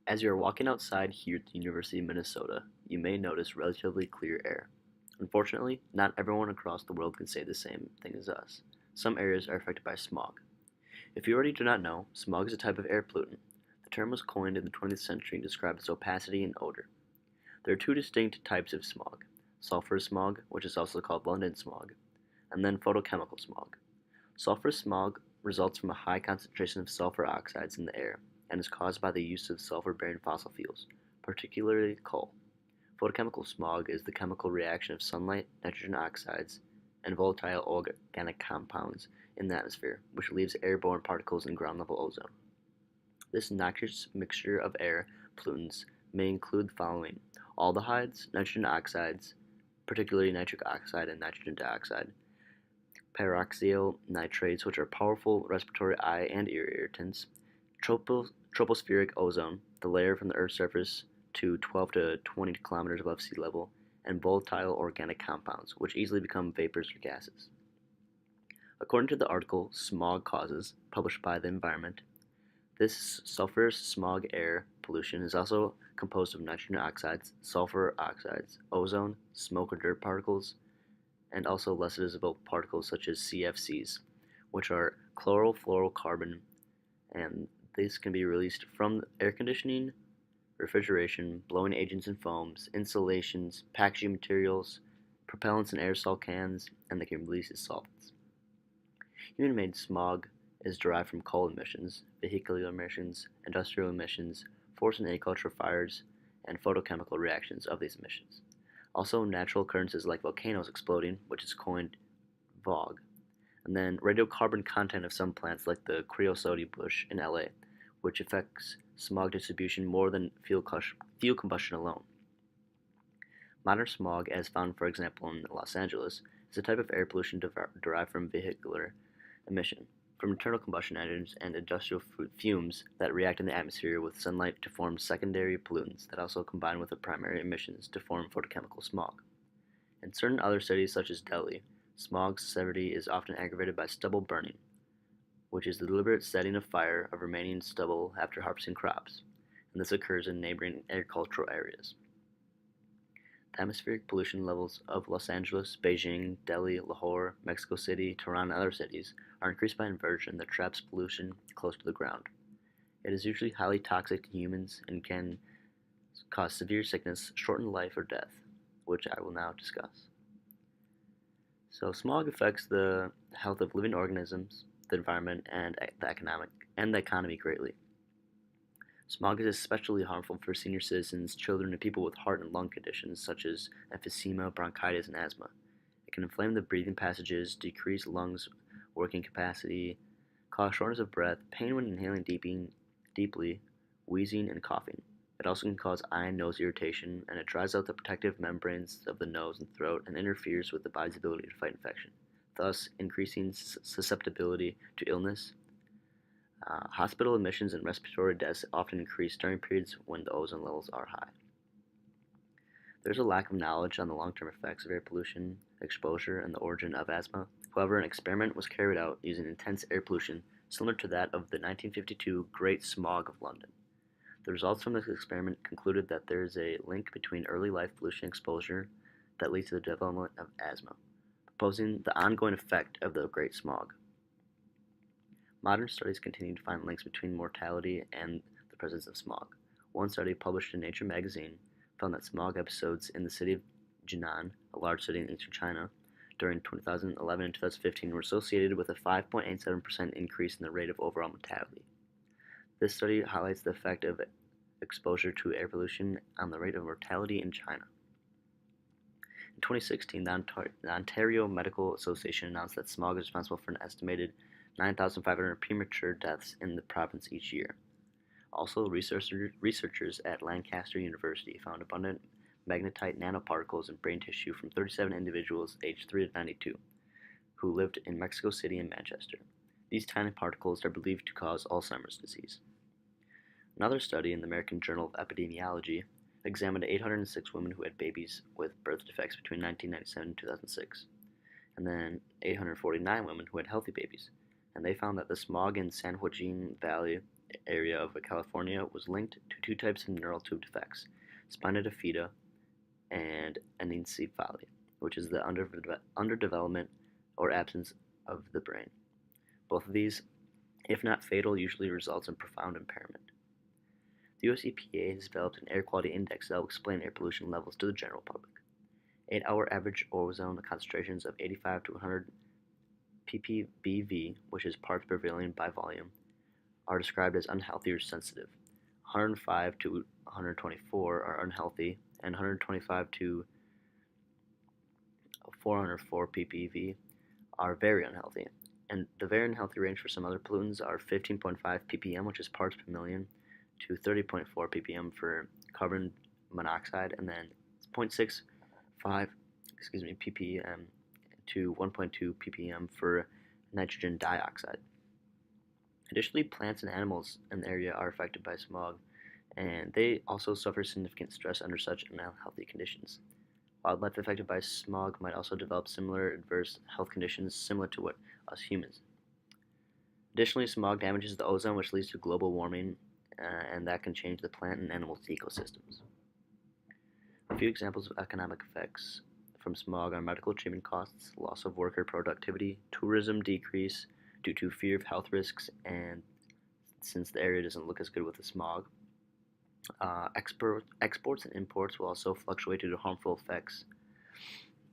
As you are walking outside here at the University of Minnesota, you may notice relatively clear air. Unfortunately, not everyone across the world can say the same thing as us. Some areas are affected by smog. If you already do not know, smog is a type of air pollutant. The term was coined in the 20th century and described its opacity and odor. There are two distinct types of smog: sulfurous smog, which is also called London smog, and then photochemical smog. Sulfurous smog results from a high concentration of sulfur oxides in the air and is caused by the use of sulfur-bearing fossil fuels, particularly coal. Photochemical smog is the chemical reaction of sunlight, nitrogen oxides, and volatile organic compounds in the atmosphere, which leaves airborne particles in ground-level ozone. This noxious mixture of air pollutants may include the following: aldehydes, nitrogen oxides, particularly nitric oxide and nitrogen dioxide, peroxyl nitrates, which are powerful respiratory eye and ear irritants, tropospheric ozone, the layer from the Earth's surface to 12 to 20 kilometers above sea level, and volatile organic compounds, which easily become vapors or gases. According to the article Smog Causes, published by The Environment, this sulfurous smog air pollution is also composed of nitrogen oxides, sulfur oxides, ozone, smoke or dirt particles, and also less visible particles such as CFCs, which are chlorofluorocarbon, and these can be released from air conditioning, refrigeration, blowing agents and foams, insulations, packaging materials, propellants and aerosol cans, and they can release as solvents. Human-made smog is derived from coal emissions, vehicular emissions, industrial emissions, forest and agricultural fires, and photochemical reactions of these emissions. Also, natural occurrences like volcanoes exploding, which is coined VOG, and then radiocarbon content of some plants like the creosote bush in LA, which affects smog distribution more than fuel combustion alone. Modern smog, as found for example in Los Angeles, is a type of air pollution derived from vehicular emission, from internal combustion engines and industrial fumes that react in the atmosphere with sunlight to form secondary pollutants that also combine with the primary emissions to form photochemical smog. In certain other cities such as Delhi, smog severity is often aggravated by stubble burning, which is the deliberate setting of fire of remaining stubble after harvesting crops, and this occurs in neighboring agricultural areas. The atmospheric pollution levels of Los Angeles, Beijing, Delhi, Lahore, Mexico City, Tehran, and other cities are increased by inversion that traps pollution close to the ground. It is usually highly toxic to humans and can cause severe sickness, shorten life, or death, which I will now discuss. So, smog affects the health of living organisms, the environment, and the economy greatly. Smog is especially harmful for senior citizens, children, and people with heart and lung conditions such as emphysema, bronchitis, and asthma. It can inflame the breathing passages, decrease lungs working capacity, cause shortness of breath, pain when inhaling deeply, wheezing, and coughing. It also can cause eye and nose irritation, and it dries out the protective membranes of the nose and throat and interferes with the body's ability to fight infection, thus increasing susceptibility to illness. Hospital admissions and respiratory deaths often increase during periods when the ozone levels are high. There's a lack of knowledge on the long-term effects of air pollution exposure and the origin of asthma. However, an experiment was carried out using intense air pollution similar to that of the 1952 Great Smog of London. The results from this experiment concluded that there is a link between early life pollution exposure that leads to the development of asthma, proposing the ongoing effect of the Great Smog. Modern studies continue to find links between mortality and the presence of smog. One study published in Nature magazine found that smog episodes in the city of Jinan, a large city in eastern China, during 2011 and 2015 were associated with a 5.87% increase in the rate of overall mortality. This study highlights the effect of exposure to air pollution on the rate of mortality in China. In 2016, the Ontario Medical Association announced that smog is responsible for an estimated 9,500 premature deaths in the province each year. Also, researchers at Lancaster University found abundant magnetite nanoparticles in brain tissue from 37 individuals aged 3 to 92 who lived in Mexico City and Manchester. These tiny particles are believed to cause Alzheimer's disease. Another study in the American Journal of Epidemiology examined 806 women who had babies with birth defects between 1997 and 2006, and then 849 women who had healthy babies, and they found that the smog in San Joaquin Valley area of California was linked to two types of neural tube defects, spina bifida and anencephaly, which is the underdevelopment or absence of the brain. Both of these, if not fatal, usually results in profound impairment. The US EPA has developed an air quality index that will explain air pollution levels to the general public. 8-hour average ozone concentrations of 85 to 100 ppbv, which is parts per billion by volume, are described as unhealthy or sensitive. 105 to 124 are unhealthy, and 125 to 404 ppv are very unhealthy. And the very unhealthy range for some other pollutants are 15.5 ppm, which is parts per million, to 30.4 ppm for carbon monoxide, and then 0.65 ppm to 1.2 ppm for nitrogen dioxide. Additionally, plants and animals in the area are affected by smog, and they also suffer significant stress under such unhealthy conditions. Wildlife affected by smog might also develop similar adverse health conditions similar to what us humans. Additionally, smog damages the ozone, which leads to global warming, and that can change the plant and animal ecosystems. A few examples of economic effects from smog are medical treatment costs, loss of worker productivity, tourism decrease due to fear of health risks, and since the area doesn't look as good with the smog. Exports and imports will also fluctuate due to harmful effects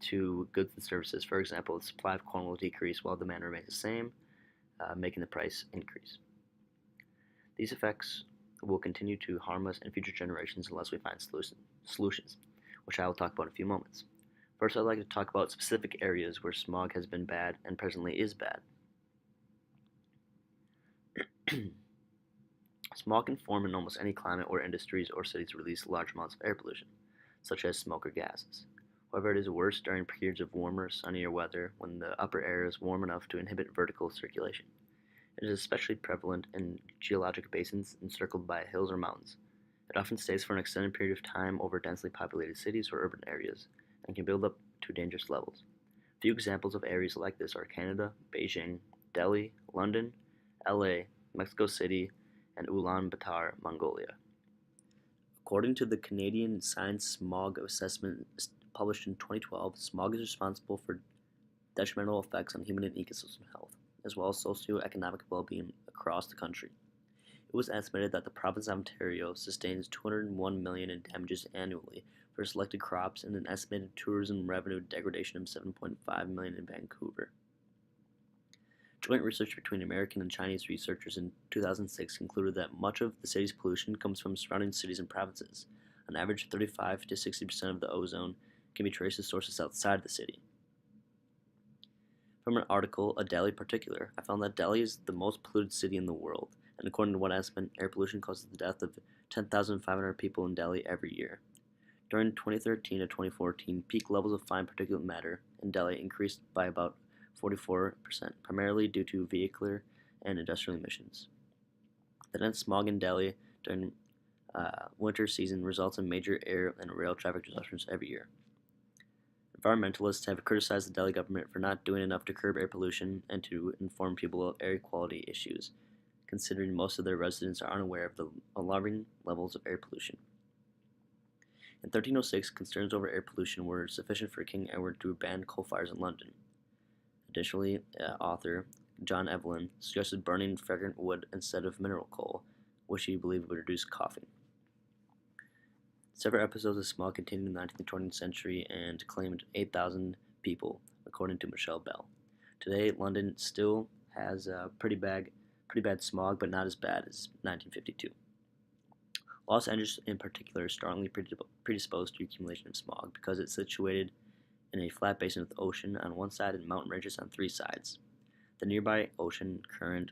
to goods and services. For example, the supply of corn will decrease while demand remains the same, making the price increase. These effects will continue to harm us and future generations unless we find solutions, which I will talk about in a few moments. First, I'd like to talk about specific areas where smog has been bad and presently is bad. Smog can form in almost any climate where industries or cities release large amounts of air pollution, such as smoke or gases. However, it is worse during periods of warmer, sunnier weather when the upper air is warm enough to inhibit vertical circulation. It is especially prevalent in geologic basins encircled by hills or mountains. It often stays for an extended period of time over densely populated cities or urban areas and can build up to dangerous levels. A few examples of areas like this are Canada, Beijing, Delhi, London, LA, Mexico City, and Ulaanbaatar, Mongolia. According to the Canadian Science Smog Assessment published in 2012, smog is responsible for detrimental effects on human and ecosystem health, as well as socioeconomic well-being across the country. It was estimated that the province of Ontario sustains $201 million in damages annually for selected crops and an estimated tourism revenue degradation of $7.5 million in Vancouver. Joint research between American and Chinese researchers in 2006 concluded that much of the city's pollution comes from surrounding cities and provinces. On average, 35 to 60% of the ozone can be traced to sources outside the city. From an article, A Delhi Particular, I found that Delhi is the most polluted city in the world, and according to one estimate, air pollution causes the death of 10,500 people in Delhi every year. During 2013 to 2014, peak levels of fine particulate matter in Delhi increased by about 44%, primarily due to vehicular and industrial emissions. The dense smog in Delhi during winter season results in major air and rail traffic disruptions every year. Environmentalists have criticized the Delhi government for not doing enough to curb air pollution and to inform people of air quality issues, considering most of their residents are unaware of the alarming levels of air pollution. In 1306, concerns over air pollution were sufficient for King Edward to ban coal fires in London. Additionally, author John Evelyn suggested burning fragrant wood instead of mineral coal, which he believed would reduce coughing. Several episodes of smog continued in the 19th and 20th century and claimed 8,000 people, according to Michelle Bell. Today, London still has pretty bad smog, but not as bad as 1952. Los Angeles, in particular, is strongly predisposed to accumulation of smog because it's situated in a flat basin with the ocean on one side and mountain ranges on three sides. The nearby ocean current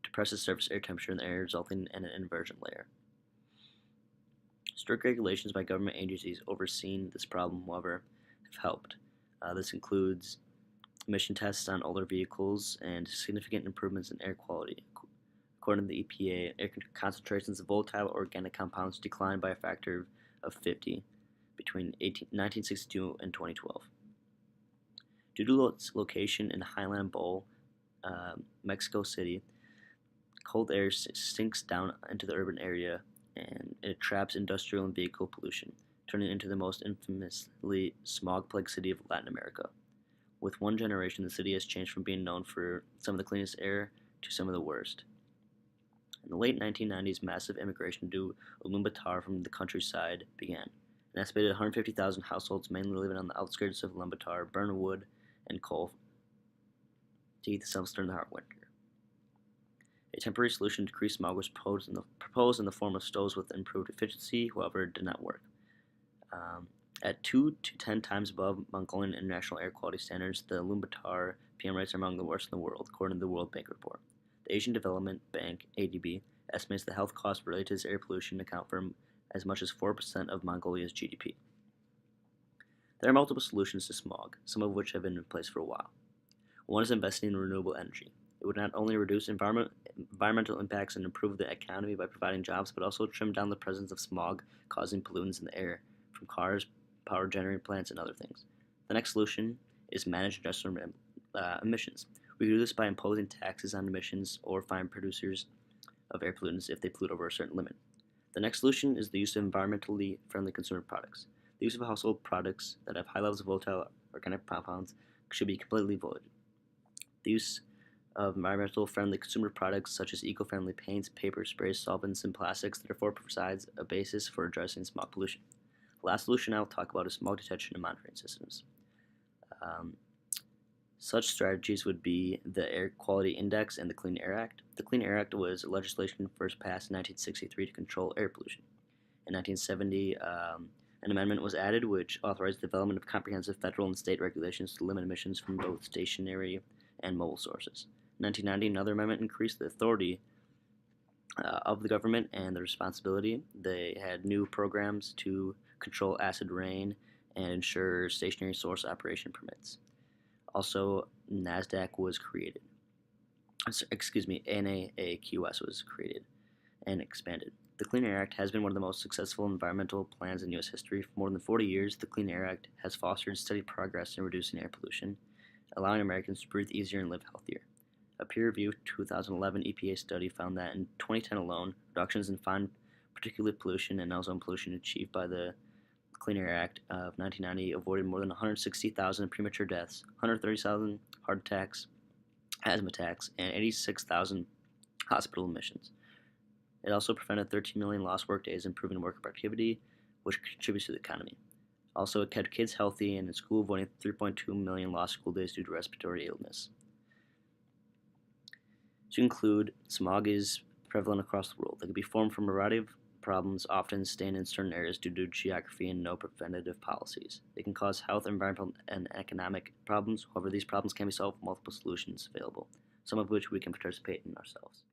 depresses surface air temperature in the air, resulting in an inversion layer. Strict regulations by government agencies overseeing this problem, however, have helped. This includes emission tests on older vehicles and significant improvements in air quality. According to the EPA, air concentrations of volatile organic compounds declined by a factor of 50 between 1962 and 2012. Due to its location in the Highland Bowl, Mexico City, Cold air sinks down into the urban area and it traps industrial and vehicle pollution, turning it into the most infamously smog-plagued city of Latin America. With one generation, the city has changed from being known for some of the cleanest air to some of the worst. In the late 1990s, massive immigration to Ulaanbaatar from the countryside began. An estimated 150,000 households, mainly living on the outskirts of Ulaanbaatar, burn wood and coal to heat themselves during the hard winter. A temporary solution to decrease smog was proposed in the form of stoves with improved efficiency, however, it did not work. At 2 to 10 times above Mongolian international air quality standards, the Ulaanbaatar PM rates are among the worst in the world, according to the World Bank report. The Asian Development Bank (ADB) estimates the health costs related to this air pollution account for as much as 4% of Mongolia's GDP. There are multiple solutions to smog, some of which have been in place for a while. One is investing in renewable energy. It would not only reduce environmental impacts and improve the economy by providing jobs, but also trim down the presence of smog causing pollutants in the air from cars, power generating plants, and other things. The next solution is manage industrial emissions. We can do this by imposing taxes on emissions or fine producers of air pollutants if they pollute over a certain limit. The next solution is the use of environmentally friendly consumer products. The use of household products that have high levels of volatile organic compounds should be completely avoided. The use of environmental friendly consumer products such as eco-friendly paints, paper, sprays, solvents, and plastics therefore provides a basis for addressing smog pollution. The last solution I will talk about is smog detection and monitoring systems. Such strategies would be the Air Quality Index and the Clean Air Act. The Clean Air Act was legislation first passed in 1963 to control air pollution. In 1970, an amendment was added which authorized the development of comprehensive federal and state regulations to limit emissions from both stationary and mobile sources. In 1990, another amendment increased the authority of the government and the responsibility. They had new programs to control acid rain and ensure stationary source operation permits. Also, NASDAQ was created. NAAQS was created and expanded. The Clean Air Act has been one of the most successful environmental plans in U.S. history. For more than 40 years, the Clean Air Act has fostered steady progress in reducing air pollution, allowing Americans to breathe easier and live healthier. A peer-reviewed 2011 EPA study found that in 2010 alone, reductions in fine particulate pollution and ozone pollution achieved by the Clean Air Act of 1990 avoided more than 160,000 premature deaths, 130,000 heart attacks, asthma attacks, and 86,000 hospital admissions. It also prevented 13 million lost workdays, improving worker productivity, which contributes to the economy. Also, it kept kids healthy and in school, avoiding 3.2 million lost school days due to respiratory illness. To conclude, smog is prevalent across the world. It can be formed from a variety of problems, often staying in certain areas due to geography and no preventative policies. They can cause health, environmental, and economic problems. However, these problems can be solved with multiple solutions available, some of which we can participate in ourselves.